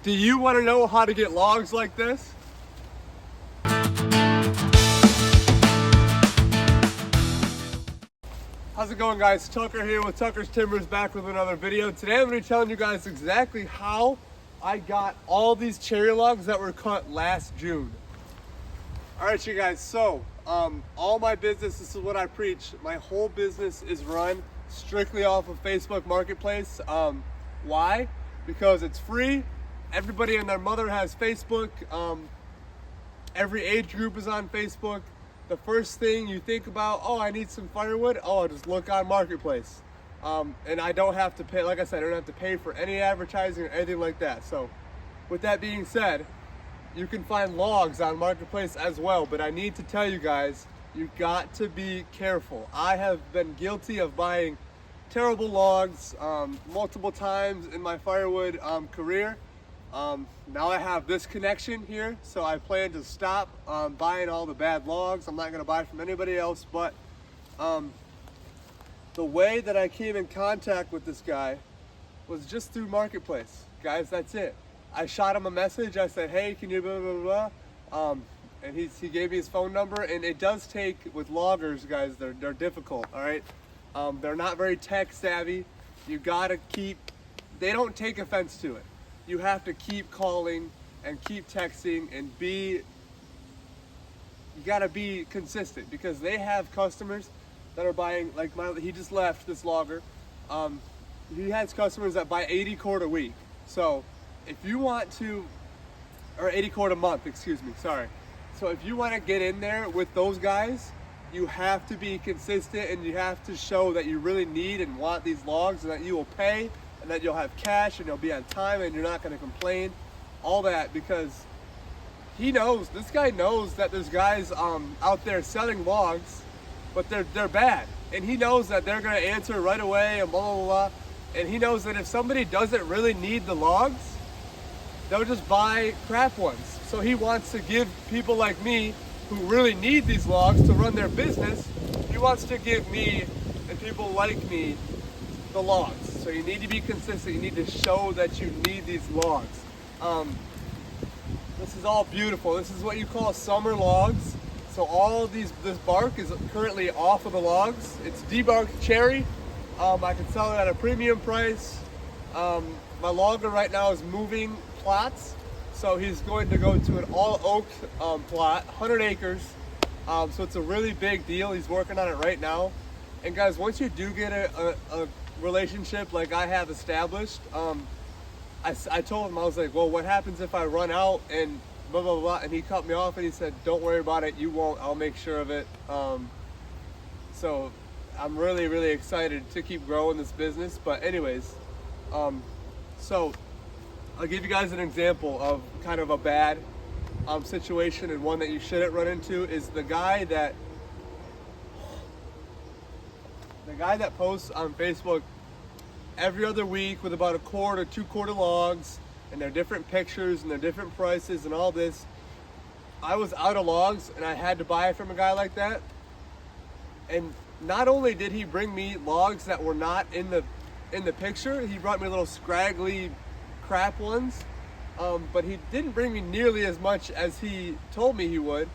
Do you want to know how to get logs like this? How's it going, guys? Tucker here with Tucker's Timbers, back with another video. Today I'm going to be telling you guys exactly how I got all these cherry logs that were cut last June. Alright you guys, so all my business, this is what I preach, my whole business is run strictly off of Facebook Marketplace. Why? Because it's free. Everybody and their mother has Facebook. Every age group is on Facebook. The first thing you think about, oh, I need some firewood, oh, I'll just look on Marketplace. And I don't have to pay, like I said, I don't have to pay for any advertising or anything like that. So with that being said, you can find logs on Marketplace as well, but I need to tell you guys, you got to be careful. I have been guilty of buying terrible logs multiple times in my firewood career. Now I have this connection here, so I plan to stop buying all the bad logs. I'm not going to buy from anybody else, but the way that I came in contact with this guy was just through Marketplace. Guys, that's it. I shot him a message. I said, hey, can you blah, blah, blah. And he gave me his phone number, and it does take, with loggers, guys, they're difficult, all right? They're not very tech savvy. You gotta keep, they don't take offense to it. You have to keep calling and keep texting and you gotta be consistent, because they have customers that are buying, like he just left, this logger. He has customers that buy 80 quart a week. So if you want to, or 80 quart a month, excuse me, sorry. So if you want to get in there with those guys, you have to be consistent and you have to show that you really need and want these logs, and that you will pay, and that you'll have cash, and you'll be on time, and you're not going to complain, all that, because he knows, this guy knows that there's guys out there selling logs, but they're bad, and he knows that they're going to answer right away and blah, blah, blah, and he knows that if somebody doesn't really need the logs, they'll just buy crap ones. So he wants to give people like me who really need these logs to run their business, he wants to give me and people like me the logs. So you need to be consistent. You need to show that you need these logs. This is all beautiful. This is what you call summer logs. So all of this bark is currently off of the logs. It's debarked cherry. I can sell it at a premium price. My logger right now is moving plots. So he's going to go to an all oak plot, 100 acres. So it's a really big deal. He's working on it right now. And guys, once you do get a relationship like I have established, I told him, I was like, well, what happens if I run out and blah, blah, blah. And he cut me off and he said, don't worry about it. You won't. I'll make sure of it. So I'm really, really excited to keep growing this business. But anyways, so I'll give you guys an example of kind of a bad situation, and one that you shouldn't run into is the guy that posts on Facebook every other week with about a quart or 2 quart of logs, and their different pictures and their different prices and all this. I was out of logs and I had to buy from a guy like that. And not only did he bring me logs that were not in the picture, he brought me little scraggly crap ones, but he didn't bring me nearly as much as he told me he would.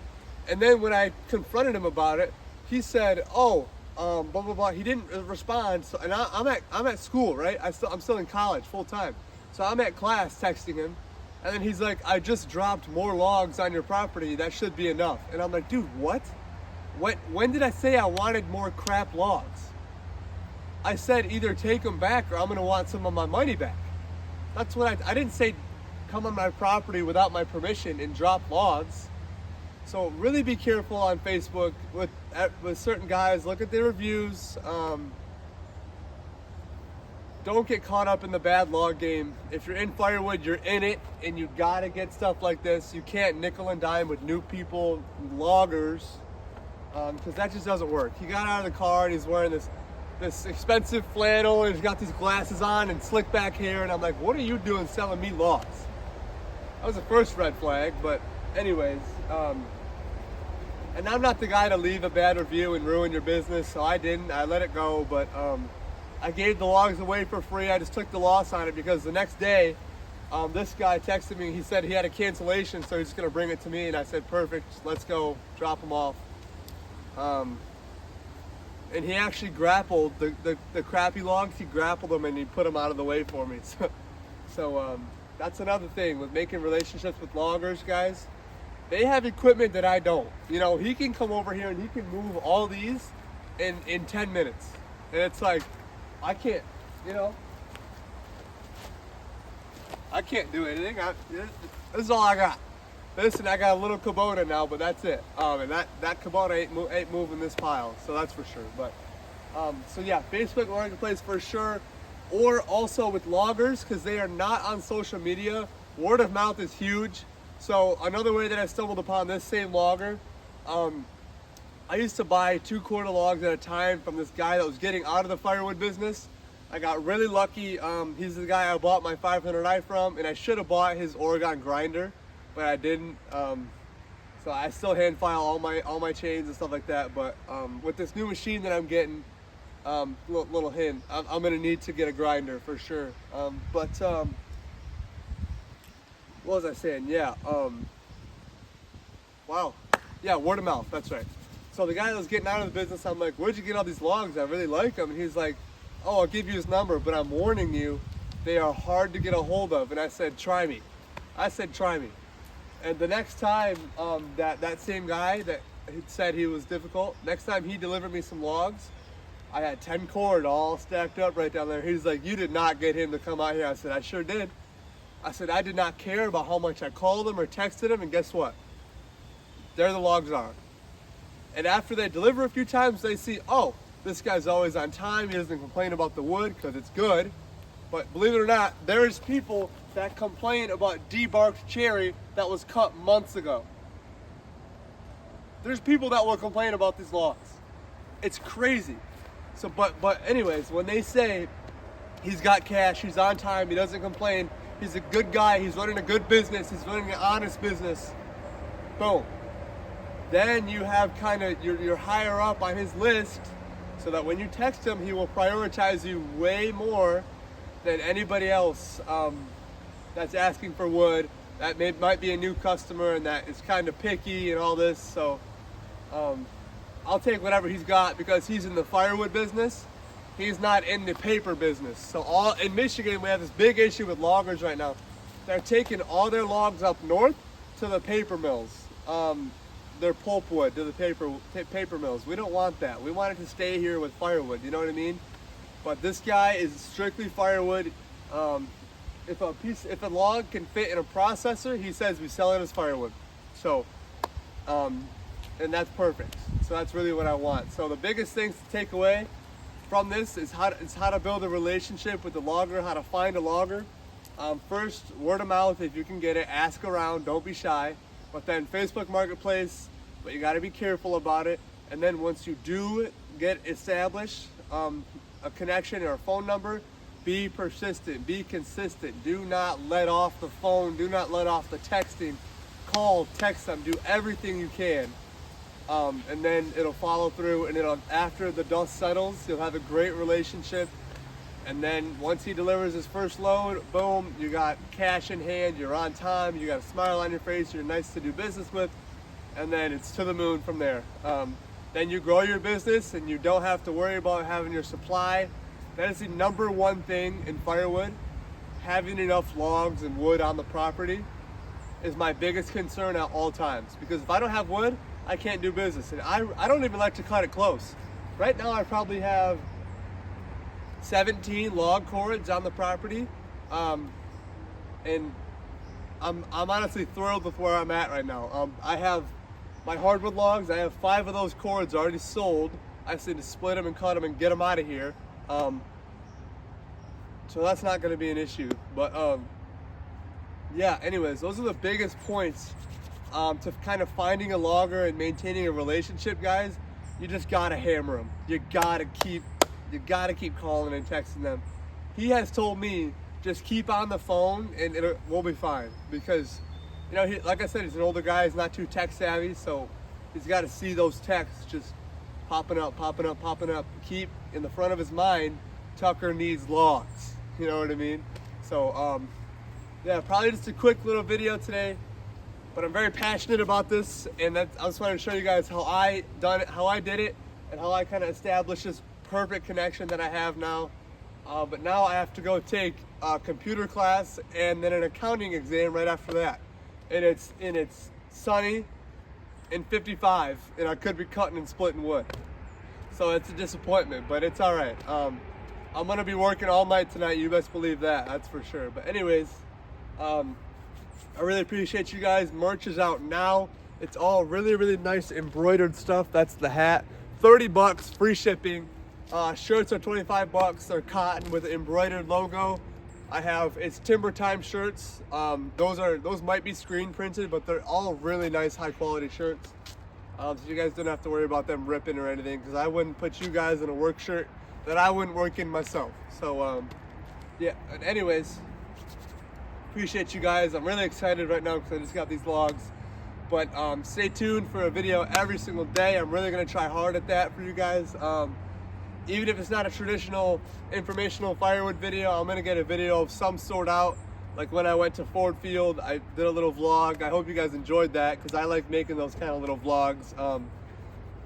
And then when I confronted him about it, he said, oh, blah, blah, blah. He didn't respond. So, and I'm at school, right? I'm still in college full time. So I'm at class texting him, and then he's like, I just dropped more logs on your property. That should be enough. And I'm like, dude, what? When did I say I wanted more crap logs? I said either take them back or I'm gonna want some of my money back. That's what I didn't say come on my property without my permission and drop logs. So really be careful on Facebook with certain guys. Look at their reviews. Don't get caught up in the bad log game. If you're in firewood, you're in it, and you gotta get stuff like this. You can't nickel and dime with new people, loggers, because that just doesn't work. He got out of the car and he's wearing this expensive flannel, and he's got these glasses on and slick back hair, and I'm like, what are you doing selling me logs? That was the first red flag. But anyways, and I'm not the guy to leave a bad review and ruin your business, so I didn't. I let it go. But I gave the logs away for free. I just took the loss on it because the next day This guy texted me. He said he had a cancellation, so he's just gonna bring it to me. And I said, perfect. Let's go drop him off. And he actually grappled the crappy logs. He grappled them and he put them out of the way for me. So that's another thing with making relationships with loggers, guys. They have equipment that I don't. You know, he can come over here and he can move all these in 10 minutes. And it's like, I can't, you know. I can't do anything. This is all I got. Listen, I got a little Kubota now, but that's it. And that Kubota ain't moving this pile, so that's for sure. But so yeah, Facebook Marketplace for sure, or also with loggers, because they are not on social media. Word of mouth is huge. So another way that I stumbled upon this same logger, I used to buy 2-quarter logs at a time from this guy that was getting out of the firewood business. I got really lucky. He's the guy I bought my 500i from, and I should have bought his Oregon grinder, but I didn't. So I still hand file all my chains and stuff like that. But with this new machine that I'm getting, little hint, I'm gonna need to get a grinder for sure. What was I saying? Yeah. Wow. Yeah, word of mouth. That's right. So the guy that was getting out of the business, I'm like, where'd you get all these logs? I really like them. And he's like, oh, I'll give you his number, but I'm warning you, they are hard to get a hold of. And I said, try me. I said, try me. And the next time that same guy that said he was difficult, next time he delivered me some logs, I had 10 cord all stacked up right down there. He's like, you did not get him to come out here. I said, I sure did. I said, I did not care about how much I called him or texted him, and guess what? There the logs are. And after they deliver a few times, they see, oh, this guy's always on time. He doesn't complain about the wood because it's good. But believe it or not, there's people that complain about debarked cherry that was cut months ago. There's people that will complain about these logs. It's crazy. So, but anyways, when they say he's got cash, he's on time, he doesn't complain, he's a good guy, he's running a good business, he's running an honest business, boom. Then you have kind of, you're higher up on his list, so that when you text him, he will prioritize you way more than anybody else that's asking for wood, that might be a new customer and that is kind of picky and all this. So I'll take whatever he's got because he's in the firewood business. He's not in the paper business. So in Michigan, we have this big issue with loggers right now. They're taking all their logs up north to the paper mills. Their pulpwood to the paper mills. We don't want that. We want it to stay here with firewood. You know what I mean? But this guy is strictly firewood. If a log can fit in a processor, he says we sell it as firewood. So, and that's perfect. So that's really what I want. So the biggest things to take away from this is how to build a relationship with the logger, how to find a logger. First, word of mouth. If you can get it, ask around. Don't be shy. But then Facebook Marketplace, but you got to be careful about it. And then once you do get established a connection or a phone number, be persistent, be consistent. Do not let off the phone. Do not let off the texting. Call, text them, do everything you can. And then it'll follow through, and after the dust settles, you'll have a great relationship. And then once he delivers his first load, boom, you got cash in hand, you're on time, you got a smile on your face, you're nice to do business with, and then it's to the moon from there. Then you grow your business and you don't have to worry about having your supply. That is the number one thing in firewood. Having enough logs and wood on the property is my biggest concern at all times. Because if I don't have wood, I can't do business. And I don't even like to cut it close. Right now I probably have 17 log cords on the property, and I'm honestly thrilled with where I'm at right now. I have my hardwood logs. I have 5 of those cords already sold. I just need to split them and cut them and get them out of here. So that's not going to be an issue. But yeah, anyways, those are the biggest points to kind of finding a logger and maintaining a relationship, guys. You just gotta hammer them. You gotta keep calling and texting them. He has told me just keep on the phone and we'll be fine, because you know, like I said, he's an older guy. He's not too tech savvy, so he's got to see those texts just popping up. Keep in the front of his mind, Tucker needs logs. You know what I mean? So yeah, probably just a quick little video today, but I'm very passionate about this, and I just wanted to show you guys how I did it, and how I kind of established this perfect connection that I have now. But now I have to go take a computer class and then an accounting exam right after that, and it's sunny and 55, and I could be cutting and splitting wood, so it's a disappointment, but it's all right. I'm gonna be working all night tonight. You best believe that. That's for sure. But anyways, I really appreciate you guys. Merch is out now. It's all really nice embroidered stuff. That's the hat. 30 bucks, free shipping. Shirts are 25 bucks. They're cotton with an embroidered logo. It's Timber Time shirts. Those might be screen printed, but they're all really nice, high quality shirts. So you guys don't have to worry about them ripping or anything, because I wouldn't put you guys in a work shirt that I wouldn't work in myself. So yeah, but anyways, appreciate you guys. I'm really excited right now because I just got these logs. But stay tuned for a video every single day. I'm really gonna try hard at that for you guys. Even if it's not a traditional informational firewood video, I'm gonna get a video of some sort out. Like when I went to Ford Field, I did a little vlog. I hope you guys enjoyed that, because I like making those kind of little vlogs.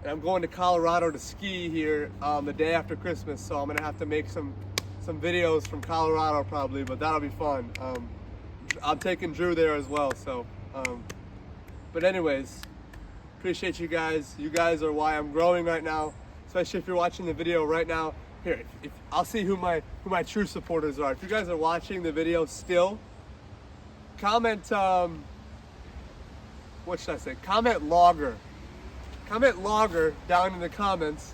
And I'm going to Colorado to ski here the day after Christmas, so I'm gonna have to make some videos from Colorado probably, but that'll be fun. I'm taking Drew there as well, so. But anyways, appreciate you guys. You guys are why I'm growing right now, especially if you're watching the video right now. Here, if I'll see who my true supporters are. If you guys are watching the video still, comment, what should I say? Comment logger. Comment logger down in the comments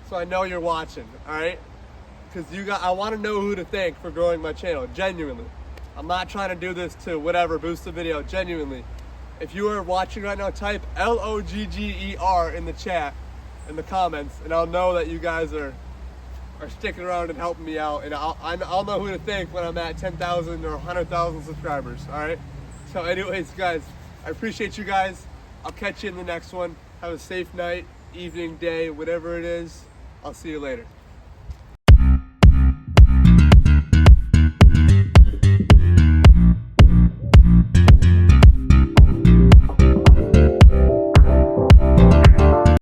so I know you're watching, all right? Because I want to know who to thank for growing my channel, genuinely. I'm not trying to do this to whatever, boost the video, genuinely. If you are watching right now, type LOGGER in the chat, in the comments, and I'll know that you guys are sticking around and helping me out, and I'll know who to thank when I'm at 10,000 or 100,000 subscribers, all right? So anyways, guys, I appreciate you guys. I'll catch you in the next one. Have a safe night, evening, day, whatever it is. I'll see you later.